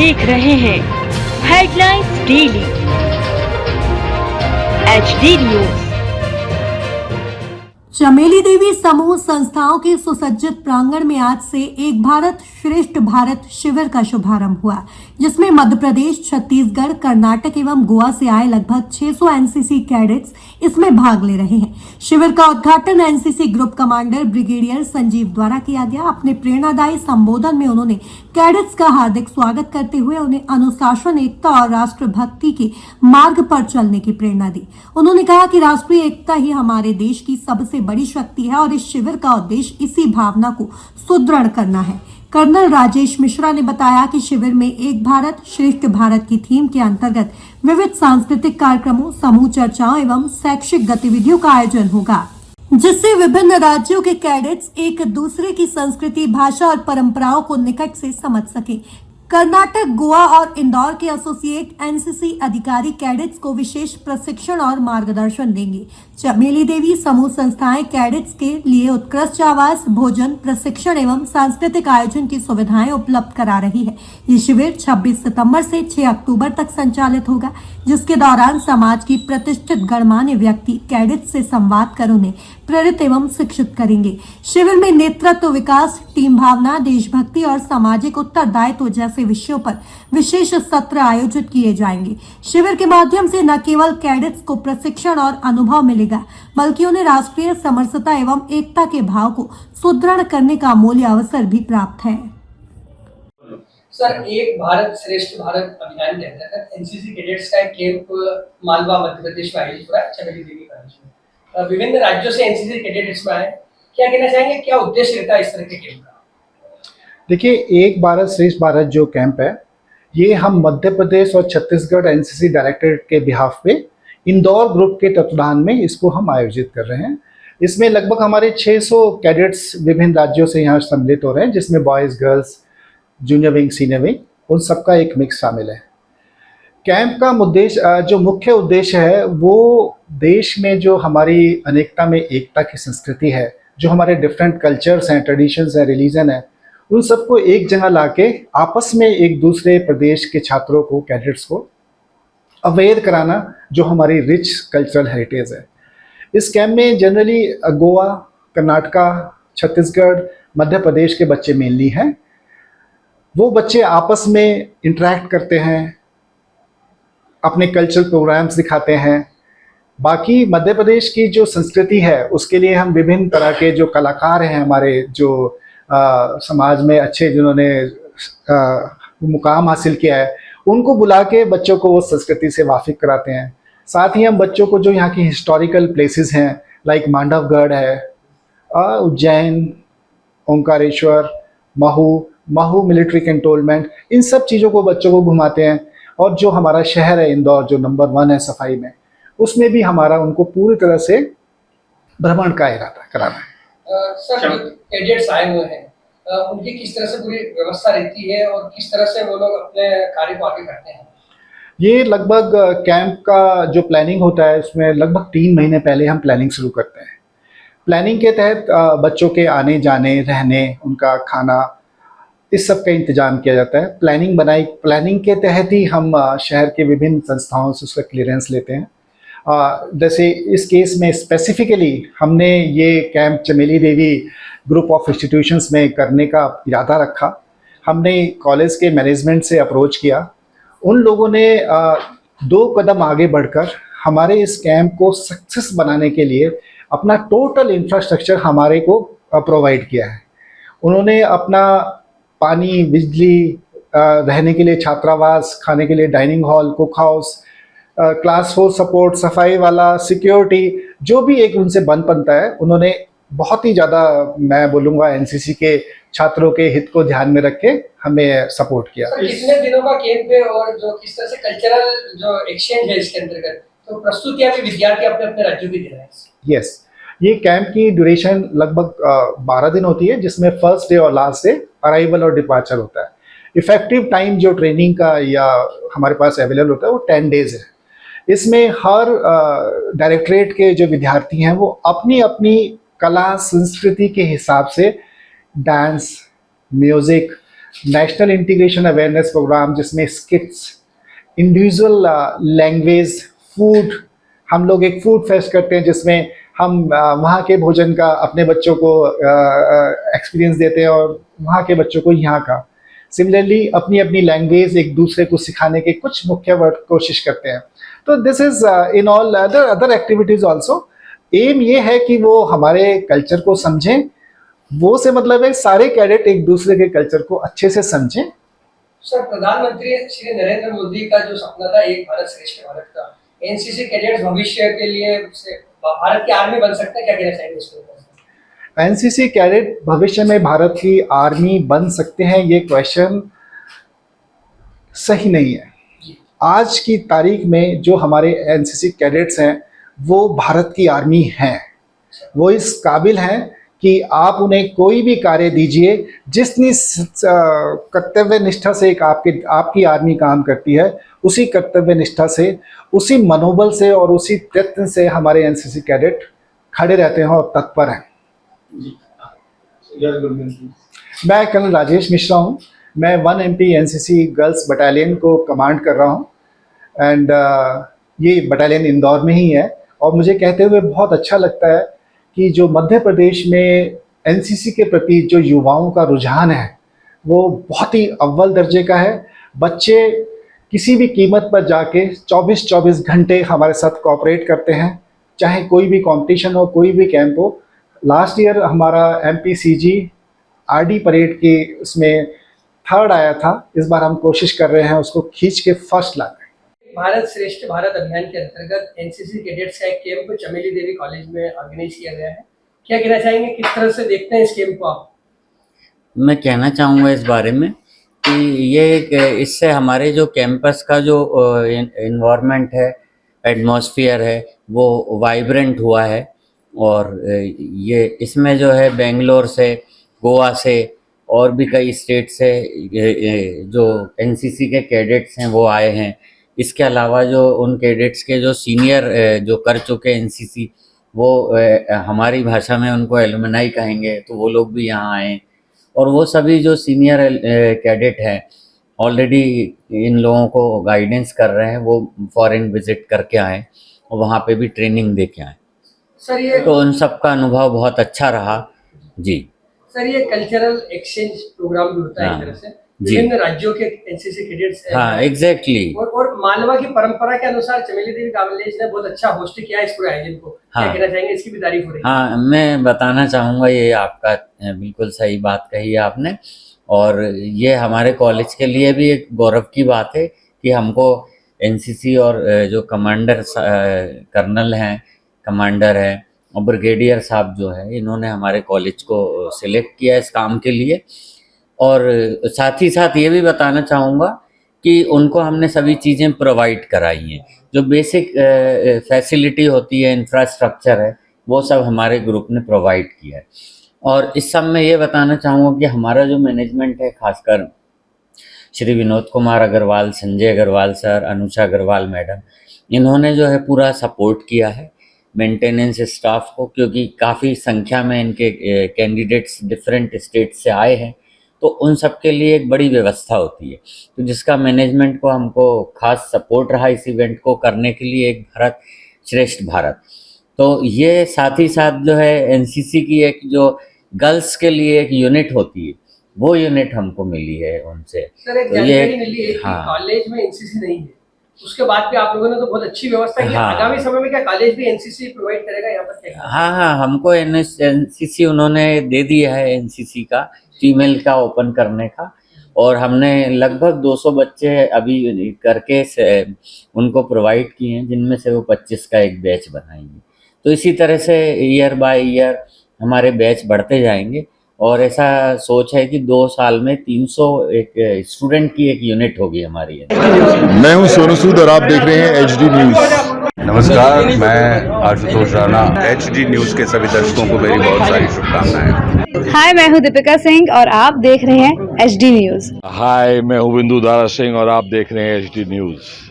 देख रहे हैं हेडलाइंस डेली HD न्यूज। चमेली देवी समूह संस्थाओं के सुसज्जित प्रांगण में आज से एक भारत श्रेष्ठ भारत शिविर का शुभारंभ हुआ, जिसमें मध्य प्रदेश, छत्तीसगढ़, कर्नाटक एवं गोवा से आए लगभग 600 एनसीसी कैडेट्स इसमें भाग ले रहे हैं। शिविर का उद्घाटन NCC group commander brigadier Sanjeev द्वारा किया गया। अपने प्रेरणादायी संबोधन में उन्होंने कैडेट्स का हार्दिक स्वागत करते हुए उन्हें अनुशासन, एकता और राष्ट्रभक्ति के मार्ग पर चलने की प्रेरणा दी। उन्होंने कहा कि राष्ट्रीय एकता ही हमारे देश की सबसे बड़ी शक्ति है और इस शिविर का उद्देश्य इसी भावना को सुदृढ़ करना है। कर्नल राजेश मिश्रा ने बताया कि शिविर में एक भारत श्रेष्ठ भारत की थीम के अंतर्गत विविध सांस्कृतिक कार्यक्रमों, समूह चर्चाओं एवं शैक्षिक गतिविधियों का आयोजन होगा, जिससे विभिन्न राज्यों के कैडेट्स एक दूसरे की संस्कृति, भाषा और परंपराओं को निकट से समझ सकें। कर्नाटक, गोवा और इंदौर के एसोसिएट एनसीसी अधिकारी कैडेट्स को विशेष प्रशिक्षण और मार्गदर्शन देंगे। चमेली देवी समूह संस्थाएं कैडेट्स के लिए उत्कृष्ट आवास, भोजन, प्रशिक्षण एवं सांस्कृतिक आयोजन की सुविधाएं उपलब्ध करा रही है। ये शिविर 26 सितंबर से 6 अक्टूबर तक संचालित होगा, जिसके दौरान समाज की प्रतिष्ठित गणमान्य व्यक्ति कैडेट्स से संवाद कर उन्हें प्रेरित एवं शिक्षित करेंगे। शिविर में नेतृत्व विकास, टीम भावना, देशभक्ति और सामाजिक उत्तरदायित्व जैसे विषयों पर विशेष सत्र आयोजित किए जाएंगे। शिविर के माध्यम से न केवल कैडेट्स को प्रशिक्षण और अनुभव मिलेगा, बल्कि उन्हें राष्ट्रीय समरसता एवं एकता के भाव को सुदृढ़ करने का अमूल्य अवसर भी प्राप्त है। सर, एक भारत श्रेष्ठ भारत अभियान के अंतर्गत एनसीसी कैडेट्स का एक कैंप मालवा मध्य प्रदेश में आयोजित हो रहा है, चमेली देवी कॉलेज में। विभिन्न राज्यों से एनसीसी कैडेट इसमें आए, क्या कहना चाहेंगे, क्या उद्देश्य रहता है इस तरह के कैंप का? देखिए, एक भारत श्रेष्ठ भारत जो कैंप है, ये हम मध्य प्रदेश और छत्तीसगढ़ एनसीसी डायरेक्टरेट के बिहाफ पे इंदौर ग्रुप के तत्वाधान में इसको हम आयोजित कर रहे हैं। इसमें लगभग हमारे 600 कैडेट्स विभिन्न राज्यों से यहाँ सम्मिलित हो रहे हैं, जिसमें boys, girls, junior wing, senior wing, उन सबका एक मिक्स शामिल है। कैंप का उद्देश्य, जो मुख्य उद्देश्य है, वो देश में जो हमारी अनेकता में एकता की संस्कृति है, जो हमारे डिफरेंट कल्चर्स हैं, ट्रेडिशंस हैं, रिलीजन है, उन सबको एक जगह लाके आपस में एक दूसरे प्रदेश के छात्रों को, कैडेट्स को अवेयर कराना, जो हमारी रिच कल्चरल हेरिटेज है। इस कैंप में जनरली गोवा, कर्नाटका, छत्तीसगढ़, मध्य प्रदेश के बच्चे मेनली हैं। वो बच्चे आपस में इंटरेक्ट करते हैं, अपने कल्चरल प्रोग्राम्स दिखाते हैं। बाकी मध्य प्रदेश की जो संस्कृति है, उसके लिए हम विभिन्न तरह के जो कलाकार हैं हमारे, जो समाज में अच्छे, जिन्होंने मुकाम हासिल किया है, उनको बुला के बच्चों को वो संस्कृति से वाकिफ कराते हैं। साथ ही हम बच्चों को जो यहाँ की हिस्टोरिकल प्लेसेस हैं, लाइक मांडवगढ़ है, उज्जैन, ओंकारेश्वर, महू मिलिट्री कैंटोनमेंट, इन सब चीज़ों को बच्चों को घुमाते हैं। और जो हमारा शहर है इंदौर, जो नंबर 1 है सफाई में, उसमें भी हमारा उनको पूरी तरह से भ्रमण का इरादा कराना है। सर, जो कैडेट्स आए हुए हैं, उनकी किस तरह से पूरी व्यवस्था रहती है और किस तरह से वो लोग अपने कार्य को आगे करते हैं? ये लगभग कैंप का जो प्लानिंग होता है, उसमें लगभग 3 महीने पहले हम प्लानिंग शुरू करते हैं। प्लानिंग के तहत बच्चों के आने जाने, रहने, उनका खाना, इस सब का इंतजाम किया जाता है। प्लानिंग के तहत ही हम शहर के विभिन्न संस्थाओं से उसका क्लियरेंस लेते हैं। जैसे इस केस में स्पेसिफिकली हमने ये कैंप चमेली देवी ग्रुप ऑफ इंस्टीट्यूशंस में करने का इरादा रखा। हमने कॉलेज के मैनेजमेंट से अप्रोच किया। उन लोगों ने 2 कदम आगे बढ़कर हमारे इस कैंप को सक्सेस बनाने के लिए अपना टोटल इंफ्रास्ट्रक्चर हमारे को प्रोवाइड किया है। उन्होंने अपना पानी, बिजली, रहने के लिए छात्रावास, खाने के लिए dining hall, cook house, class 4 support, सफाई वाला, सिक्योरिटी, जो भी एक उनसे बन बनता है, उन्होंने बहुत ही ज़्यादा, मैं बोलूँगा, एनसीसी के छात्रों के हित को ध्यान में रख के हमें सपोर्ट किया। कितने दिनों का कैंप है और जो किस तरह से कल्चरल जो एक्सचेंज है इसके अंतर्गत, तो प्रस्तुतियाँ भी विद्यार्थी अपने अपने राज्यों की दे रहे हैं? यस, ये कैंप की ड्यूरेशन लगभग 12 दिन होती है, जिसमें फर्स्ट डे और लास्ट डे अराइवल और डिपार्चर होता है। इफेक्टिव टाइम जो ट्रेनिंग का या हमारे पास अवेलेबल होता है, वो 10 डेज है। इसमें हर डायरेक्टरेट के जो विद्यार्थी हैं, वो अपनी अपनी कला संस्कृति के हिसाब से dance, music, national integration awareness programme जिसमें स्किट्स, इंडिविजुअल लैंग्वेज, फूड, हम लोग एक फूड फेस्ट करते हैं जिसमें हम वहाँ के भोजन का अपने बच्चों को एक्सपीरियंस देते हैं और वहाँ के बच्चों को यहाँ का। सिमिलरली अपनी अपनी लैंग्वेज एक दूसरे को सिखाने के कुछ मुख्य वर्ड कोशिश करते हैं। तो this is in all other activities also. Um ये है कि वो हमारे कल्चर को समझें, वो से मतलब है सारे कैडेट एक दूसरे के कल्चर को अच्छे से समझें। सर, प्रधानमंत्री श्री नरेंद्र मोदी का जो सपना था एक भारत श्रेष्ठ भारत का, एनसीसी कैडेट्स भविष्य के लिए भारत की आर्मी बन सकते हैं, क्या कहना चाहेंगे इसके ऊपर? एनसीसी कैडेट भविष्य में भारत की आर्मी बन सकते हैं, ये क्वेश्चन सही नहीं है। आज की तारीख में जो हमारे एनसीसी कैडेट्स हैं वो भारत की आर्मी हैं। वो इस काबिल हैं कि आप उन्हें कोई भी कार्य दीजिए, जितनी कर्तव्य निष्ठा से एक आपकी आर्मी काम करती है, उसी कर्तव्य निष्ठा से, उसी मनोबल से और उसी प्रयत्न से हमारे एनसीसी कैडेट खड़े रहते हैं और तत्पर हैं। मैं कर्नल राजेश मिश्रा हूँ। मैं 1 MP एनसीसी गर्ल्स बटालियन को कमांड कर रहा हूँ एंड ये बटालियन इंदौर में ही है। और मुझे कहते हुए बहुत अच्छा लगता है कि जो मध्य प्रदेश में एनसीसी के प्रति जो युवाओं का रुझान है वो बहुत ही अव्वल दर्जे का है। बच्चे किसी भी कीमत पर जाके 24-24 घंटे हमारे साथ कोऑपरेट करते हैं, चाहे कोई भी कंपटीशन हो, कोई भी कैंप हो। लास्ट ईयर हमारा MPCG RD परेड की उसमें 3rd आया था। इस बार हम कोशिश कर रहे हैं उसको खींच के 1st लाना। भारत श्रेष्ठ भारत अभियान के अंतर्गत एनसीसी कैडेट्स का एक कैंप चमेली देवी कॉलेज में ऑर्गेनाइज किया गया है, क्या कहना चाहेंगे, किस तरह से देखते हैं इस कैंप को आप? मैं कहना चाहूँगा इस बारे में कि ये इससे हमारे जो कैंपस का जो इन्वायरमेंट है, एटमॉस्फेयर है, वो वाइब्रेंट हुआ है। और ये इसमें जो है बेंगलोर से, गोवा से और भी कई स्टेट से जो एनसीसी के कैडेट्स हैं वो आए हैं। इसके अलावा जो उन कैडेट्स के जो सीनियर जो कर चुके एनसीसी, वो हमारी भाषा में उनको एलुमनाई कहेंगे, तो वो लोग भी यहाँ आए। और वो सभी जो सीनियर कैडेट हैं ऑलरेडी इन लोगों को गाइडेंस कर रहे हैं, वो फॉरेन विजिट करके आए और वहाँ पे भी ट्रेनिंग दे के आए। सर ये तो उन सब का अनुभव बहुत अच्छा रहा जी। सर ये कल्चरल एक्सचेंज प्रोग्राम भी होता है एक तरह से, विभिन्न राज्यों के एनसीसी कैडेट्स हैं। हाँ, एग्जैक्टली। और मालवा की परंपरा के अनुसार चमेली देवी कॉलेज ने बहुत अच्छा होस्ट किया इस पूरे आयोजन को, क्या कहना चाहेंगे, इसकी भी तारीफ हो रही है? हाँ, मैं बताना चाहूँगा, ये आपका बिल्कुल सही बात कही है आपने। और ये हमारे कॉलेज के लिए भी एक गौरव की बात है कि हमको एनसीसी और जो कमांडर कर्नल हैं, कमांडर हैं और ब्रिगेडियर साहब जो है, इन्होंने हमारे कॉलेज को सिलेक्ट किया इस काम के लिए। और साथ ही साथ ये भी बताना चाहूँगा कि उनको हमने सभी चीज़ें प्रोवाइड कराई हैं। जो बेसिक फैसिलिटी होती है, इंफ्रास्ट्रक्चर है, वो सब हमारे ग्रुप ने प्रोवाइड किया है। और इस सब में ये बताना चाहूँगा कि हमारा जो मैनेजमेंट है, खासकर श्री विनोद कुमार अग्रवाल, संजय अग्रवाल सर, अनुषा अग्रवाल मैडम, इन्होंने जो है पूरा सपोर्ट किया है मेंटेनेंस स्टाफ को, क्योंकि काफ़ी संख्या में इनके कैंडिडेट्स डिफरेंट स्टेट से आए हैं, तो उन सब के लिए एक बड़ी व्यवस्था होती है। तो जिसका मैनेजमेंट को हमको खास सपोर्ट रहा इस इवेंट को करने के लिए, एक भारत श्रेष्ठ भारत। तो ये साथ ही साथ जो है एनसीसी की एक जो गर्ल्स के लिए एक यूनिट होती है, वो यूनिट हमको मिली है उनसे। सर एक जानकारी मिली है कि कॉलेज में एनसीसी नहीं है, उसके बाद भी आप लोगों ने तो बहुत अच्छी व्यवस्था की। आगामी समय में क्या कॉलेज भी एनसीसी प्रोवाइड करेगा यहाँ पर? हाँ, हमको एनसीसी उन्होंने दे दिया है, एनसीसी का फीमेल का ओपन करने का। और हमने लगभग 200 बच्चे अभी करके उनको प्रोवाइड किए हैं, जिनमें से वो 25 का एक बैच बनाएंगे। तो इसी तरह से ईयर बाय ईयर हमारे बैच बढ़ते जाएंगे और ऐसा सोच है कि 2 साल में 300 एक स्टूडेंट की एक यूनिट होगी हमारी। मैं हूं सोनू सूद और आप देख रहे हैं HD न्यूज़। नमस्कार, मैं आशुतोष राणा। HD न्यूज़ के सभी दर्शकों को मेरी बहुत सारी शुभकामनाएं। हाय, मैं हूं दीपिका सिंह और आप देख रहे हैं HD न्यूज़। हाय, मैं हूं बिंदु दारा सिंह और आप देख रहे हैं HD न्यूज़।